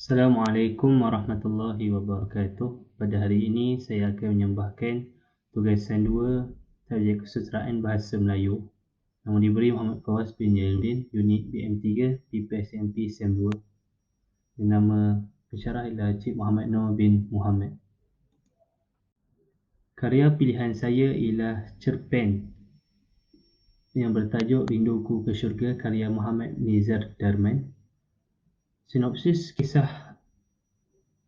Assalamualaikum warahmatullahi wabarakatuh. Pada hari ini saya akan menyembahkan tugasan 2 subjek kesusasteraan Bahasa Melayu yang diberi Muhammad Fawaz bin Jalaluddin, unit BM3, PPSMP SEM 2. Nama pensyarah ialah Cik Muhammad Noor bin Muhammad. Karya pilihan saya ialah cerpen yang bertajuk Rinduku ke Syurga karya Muhammad Nizar Darman. Sinopsis kisah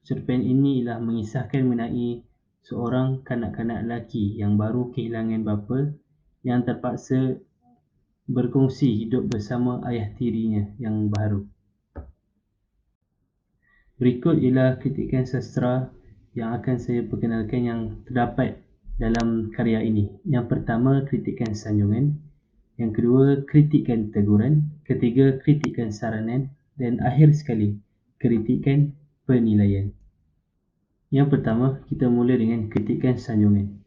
cerpen ini ialah mengisahkan mengenai seorang kanak-kanak lelaki yang baru kehilangan bapa yang terpaksa berkongsi hidup bersama ayah tirinya yang baharu. Berikut ialah kritikan sastera yang akan saya perkenalkan yang terdapat dalam karya ini. Yang pertama, kritikan sanjungan. Yang kedua, kritikan teguran. Ketiga, kritikan saranan. Dan akhir sekali, kritikan penilaian. Yang pertama, kita mula dengan kritikan sanjungan.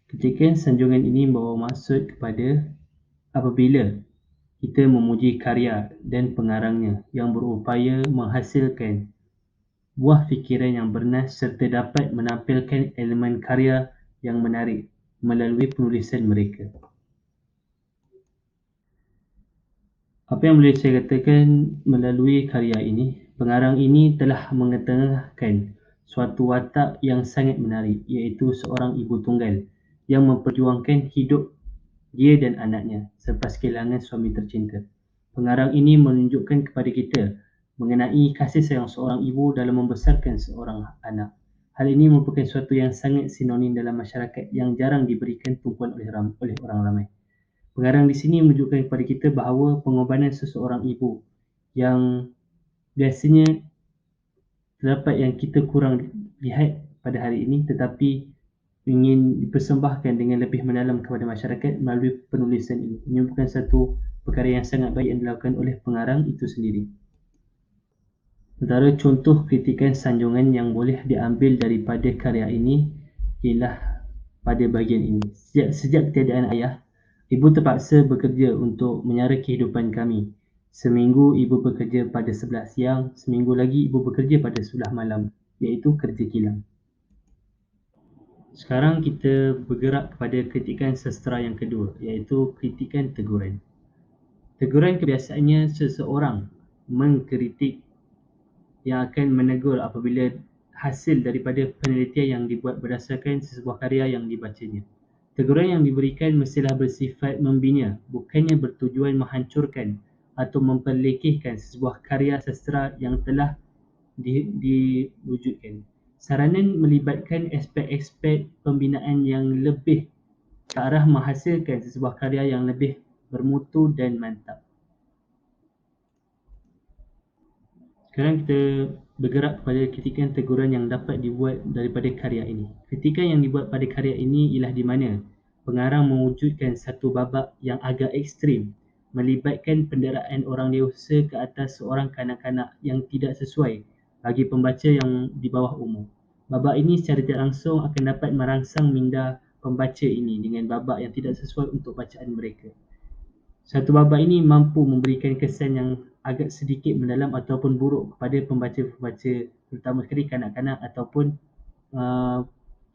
Kritikan sanjungan ini membawa maksud kepada apabila kita memuji karya dan pengarangnya yang berupaya menghasilkan buah fikiran yang bernas serta dapat menampilkan elemen karya yang menarik melalui penulisan mereka. Apa yang boleh saya katakan melalui karya ini, pengarang ini telah mengetengahkan suatu watak yang sangat menarik, iaitu seorang ibu tunggal yang memperjuangkan hidup dia dan anaknya selepas kehilangan suami tercinta. Pengarang ini menunjukkan kepada kita mengenai kasih sayang seorang ibu dalam membesarkan seorang anak. Hal ini merupakan suatu yang sangat sinonim dalam masyarakat yang jarang diberikan tumpuan oleh orang ramai. Pengarang di sini menunjukkan kepada kita bahawa pengorbanan seseorang ibu yang biasanya terdapat yang kita kurang lihat pada hari ini, tetapi ingin dipersembahkan dengan lebih mendalam kepada masyarakat melalui penulisan ini. Ini merupakan satu perkara yang sangat baik yang dilakukan oleh pengarang itu sendiri. Antara contoh kritikan sanjungan yang boleh diambil daripada karya ini ialah pada bahagian ini. Sejak ketiadaan ayah, ibu terpaksa bekerja untuk menyara kehidupan kami. Seminggu ibu bekerja pada sebelah siang, seminggu lagi ibu bekerja pada sebelah malam, iaitu kerja kilang. Sekarang kita bergerak kepada kritikan sastera yang kedua, iaitu kritikan teguran. Teguran kebiasaannya seseorang mengkritik yang akan menegur apabila hasil daripada penelitian yang dibuat berdasarkan sebuah karya yang dibacanya. Teguran yang diberikan mestilah bersifat membina, bukannya bertujuan menghancurkan atau memperlekehkan sebuah karya sastera yang telah diwujudkan. Saranan melibatkan aspek-aspek pembinaan yang lebih ke arah menghasilkan sebuah karya yang lebih bermutu dan mantap. Sekarang kita bergerak kepada kritikan teguran yang dapat dibuat daripada karya ini. Kritikan yang dibuat pada karya ini ialah di mana pengarang mewujudkan satu babak yang agak ekstrim, melibatkan penderaan orang dewasa ke atas seorang kanak-kanak yang tidak sesuai bagi pembaca yang di bawah umur. Babak ini secara tidak langsung akan dapat merangsang minda pembaca ini dengan babak yang tidak sesuai untuk bacaan mereka. Satu babak ini mampu memberikan kesan yang agak sedikit mendalam ataupun buruk kepada pembaca-pembaca, terutama sekali kanak-kanak ataupun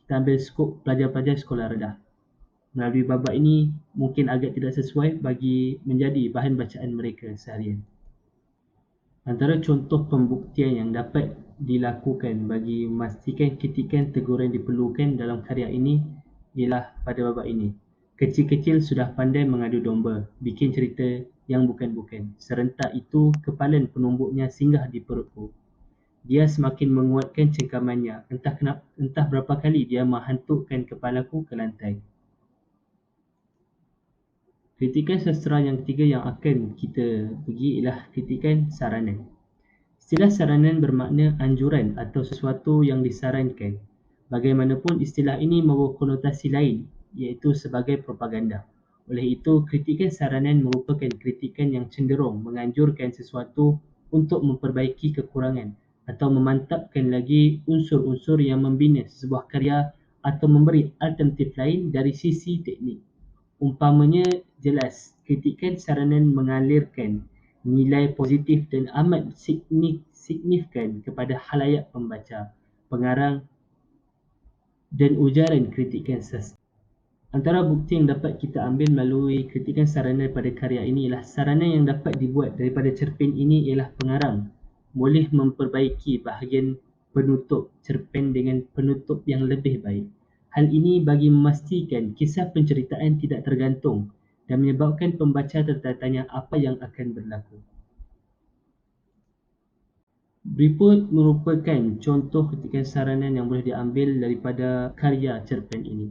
kita ambil skop pelajar-pelajar sekolah rendah. Melalui babak ini mungkin agak tidak sesuai bagi menjadi bahan bacaan mereka seharian. Antara contoh pembuktian yang dapat dilakukan bagi memastikan kritikan teguran diperlukan dalam karya ini ialah pada babak ini. Kecil-kecil sudah pandai mengadu domba, bikin cerita yang bukan-bukan. Serentak itu, kepalan penumbuknya singgah di perutku. Dia semakin menguatkan cengkamannya. Entah berapa kali dia menghantukkan kepalaku ke lantai. Kritikan sastera yang ketiga yang akan kita pergi ialah kritikan saranan. Istilah saranan bermakna anjuran atau sesuatu yang disarankan. Bagaimanapun istilah ini membawa konotasi lain, iaitu sebagai propaganda. Oleh itu, kritikan saranan merupakan kritikan yang cenderung menganjurkan sesuatu untuk memperbaiki kekurangan atau memantapkan lagi unsur-unsur yang membina sebuah karya atau memberi alternatif lain dari sisi teknik. Umpamanya jelas, kritikan saranan mengalirkan nilai positif dan amat signifikan kepada khalayak pembaca, pengarang dan ujaran kritikan sastra. Antara bukti yang dapat kita ambil melalui kritikan sarana pada karya ini ialah sarana yang dapat dibuat daripada cerpen ini ialah pengarang boleh memperbaiki bahagian penutup cerpen dengan penutup yang lebih baik. Hal ini bagi memastikan kisah penceritaan tidak tergantung dan menyebabkan pembaca tertanya-tanya apa yang akan berlaku. Berikut merupakan contoh kritikan sarana yang boleh diambil daripada karya cerpen ini.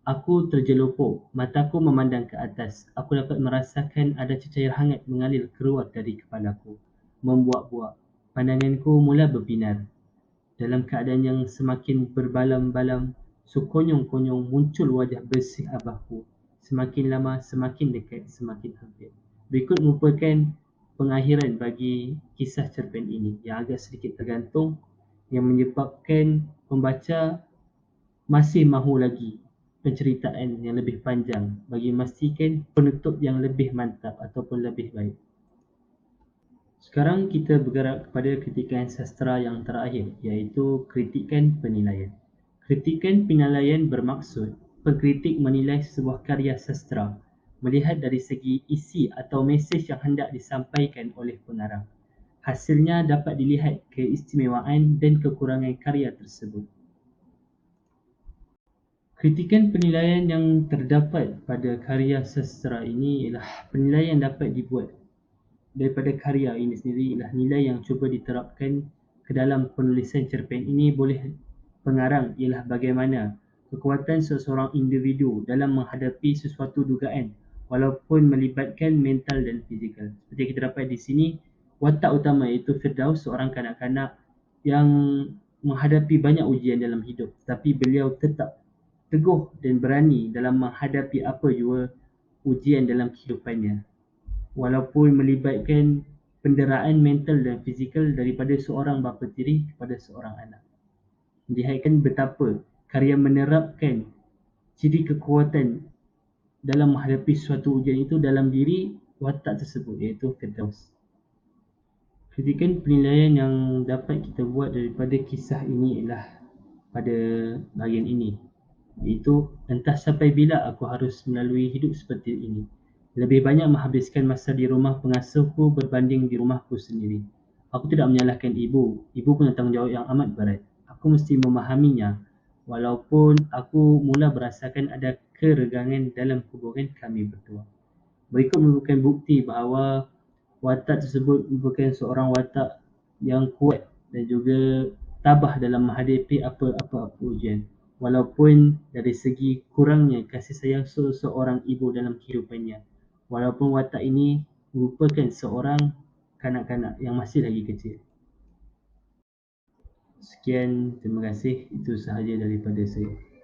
Aku terjelupuk, mataku memandang ke atas. Aku dapat merasakan ada cecair hangat mengalir keluar dari kepalaku. Membuak-buak. Pandanganku mula berbinar. Dalam keadaan yang semakin berbalam-balam, sekonyong-konyong muncul wajah bersih abahku. Semakin lama, semakin dekat, semakin hampir. Berikut merupakan pengakhiran bagi kisah cerpen ini yang agak sedikit tergantung yang menyebabkan pembaca masih mahu lagi penceritaan yang lebih panjang bagi memastikan penutup yang lebih mantap ataupun lebih baik. Sekarang kita bergerak kepada kritikan sastra yang terakhir, iaitu kritikan penilaian. Kritikan penilaian bermaksud pengkritik menilai sebuah karya sastra melihat dari segi isi atau mesej yang hendak disampaikan oleh pengarang. Hasilnya dapat dilihat keistimewaan dan kekurangan karya tersebut. Kritikan penilaian yang terdapat pada karya sastra ini ialah penilaian yang dapat dibuat daripada karya ini sendiri ialah nilai yang cuba diterapkan ke dalam penulisan cerpen ini boleh pengarang ialah bagaimana kekuatan seseorang individu dalam menghadapi sesuatu dugaan walaupun melibatkan mental dan fizikal. Seperti kita dapat di sini, watak utama iaitu Firdaus, seorang kanak-kanak yang menghadapi banyak ujian dalam hidup, tetapi beliau tetap teguh dan berani dalam menghadapi apa jua ujian dalam kehidupannya. Walaupun melibatkan penderaan mental dan fizikal daripada seorang bapa tiri kepada seorang anak. Melihatkan betapa karya menerapkan ciri kekuatan dalam menghadapi suatu ujian itu dalam diri watak tersebut, iaitu Firdaus. Kritikan penilaian yang dapat kita buat daripada kisah ini ialah pada bahagian ini, iaitu entah sampai bila aku harus melalui hidup seperti ini. Lebih banyak menghabiskan masa di rumah pengasuhku berbanding di rumahku sendiri. Aku tidak menyalahkan ibu. Ibu punya tanggungjawab yang amat berat. Aku mesti memahaminya. Walaupun aku mula merasakan ada keregangan dalam hubungan kami berdua. Berikut merupakan bukti bahawa watak tersebut merupakan seorang watak yang kuat dan juga tabah dalam menghadapi apa-apa ujian. Walaupun dari segi kurangnya kasih sayang seorang ibu dalam kehidupannya. Walaupun watak ini merupakan seorang kanak-kanak yang masih lagi kecil. Sekian, terima kasih. Itu sahaja daripada saya.